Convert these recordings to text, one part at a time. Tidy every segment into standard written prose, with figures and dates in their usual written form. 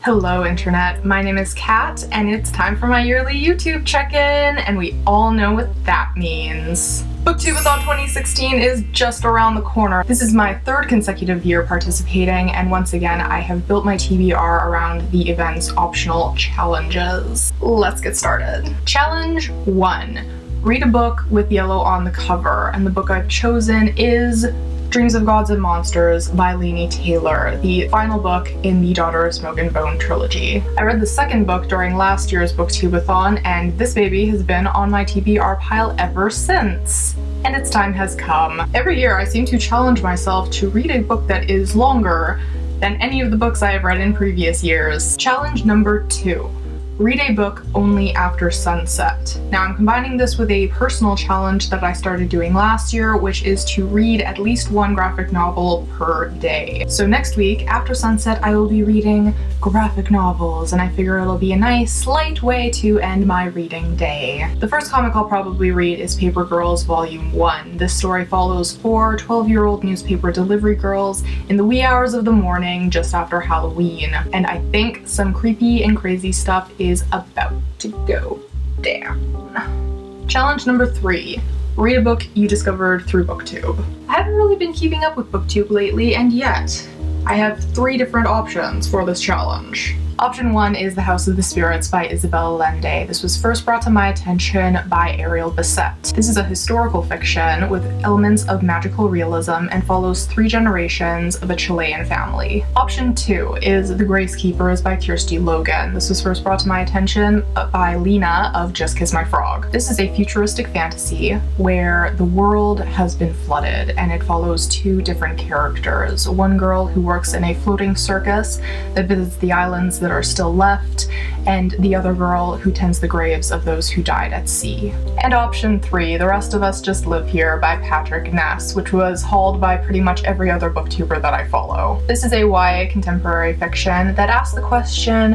Hello internet, my name is Kat and it's time for my yearly YouTube check-in, and we all know what that means. BookTubeAthon 2016 is just around the corner. This is my third consecutive year participating, and once again I have built my TBR around the event's optional challenges. Let's get started. Challenge 1. Read a book with yellow on the cover, and the book I've chosen is Dreams of Gods and Monsters by Laini, the final book in the Daughter of Smoke and Bone trilogy. I read the second book during last year's BookTubeAthon, and this baby has been on my TBR pile ever since. And its time has come. Every year I seem to challenge myself to read a book that is longer than any of the books I have read in previous years. Challenge number 2. Read a book only after sunset. Now I'm combining this with a personal challenge that I started doing last year, which is to read at least one graphic novel per day. So next week, after sunset, I will be reading graphic novels, and I figure it'll be a nice, light way to end my reading day. The first comic I'll probably read is Paper Girls Volume 1. This story follows 4 12-year-old newspaper delivery girls in the wee hours of the morning just after Halloween, and I think some creepy and crazy stuff is about to go down. Challenge number 3. Read a book you discovered through BookTube. I haven't really been keeping up with BookTube lately, and yet I have 3 different options for this challenge. Option 1 is The House of the Spirits by Isabel Allende. This was first brought to my attention by Ariel Bissett. This is a historical fiction with elements of magical realism and follows 3 generations of a Chilean family. Option 2 is The Gracekeepers by Kirsty Logan. This was first brought to my attention by Lena of Just Kiss My Frog. This is a futuristic fantasy where the world has been flooded, and it follows 2 different characters. One girl who works in a floating circus that visits the islands that are still left, and the other girl who tends the graves of those who died at sea. And option 3, The Rest of Us Just Live Here by Patrick Ness, which was hauled by pretty much every other booktuber that I follow. This is a YA contemporary fiction that asks the question,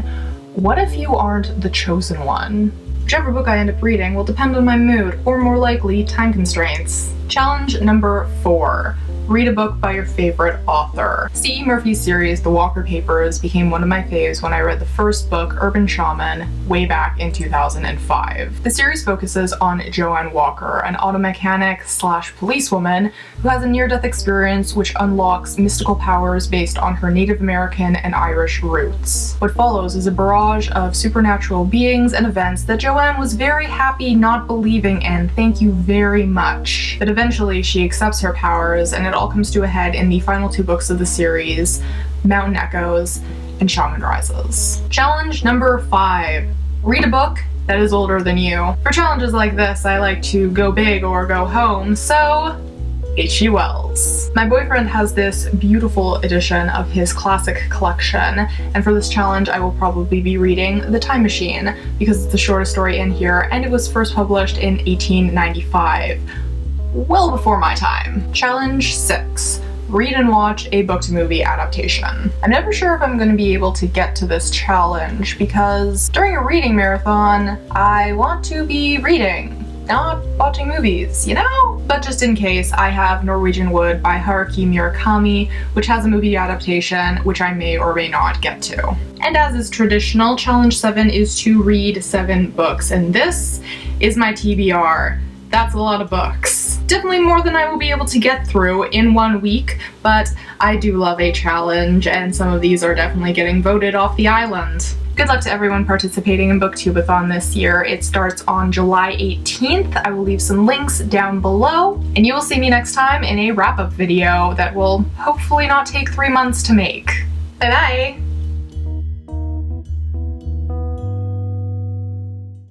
what if you aren't the chosen one? Whichever book I end up reading will depend on my mood, or more likely, time constraints. Challenge number 4. Read a book by your favorite author. C.E. Murphy's series, The Walker Papers, became one of my faves when I read the first book, Urban Shaman, way back in 2005. The series focuses on Joanne Walker, an auto mechanic / policewoman who has a near-death experience which unlocks mystical powers based on her Native American and Irish roots. What follows is a barrage of supernatural beings and events that Joanne was very happy not believing in, thank you very much. But eventually she accepts her powers, and it all comes to a head in the final 2 books of the series, Mountain Echoes and Shaman Rises. Challenge number 5. Read a book that is older than you. For challenges like this, I like to go big or go home, so H.G. Wells. My boyfriend has this beautiful edition of his classic collection, and for this challenge I will probably be reading The Time Machine because it's the shortest story in here, and it was first published in 1895. Well before my time. Challenge 6. Read and watch a book-to-movie adaptation. I'm never sure if I'm going to be able to get to this challenge because during a reading marathon, I want to be reading, not watching movies, you know? But just in case, I have Norwegian Wood by Haruki Murakami, which has a movie adaptation, which I may or may not get to. And as is traditional, Challenge 7 is to read 7 books, and this is my TBR. That's a lot of books. Definitely more than I will be able to get through in 1 week, but I do love a challenge, and some of these are definitely getting voted off the island. Good luck to everyone participating in BookTubeAthon this year. It starts on July 18th. I will leave some links down below, and you will see me next time in a wrap-up video that will hopefully not take 3 months to make. Bye bye!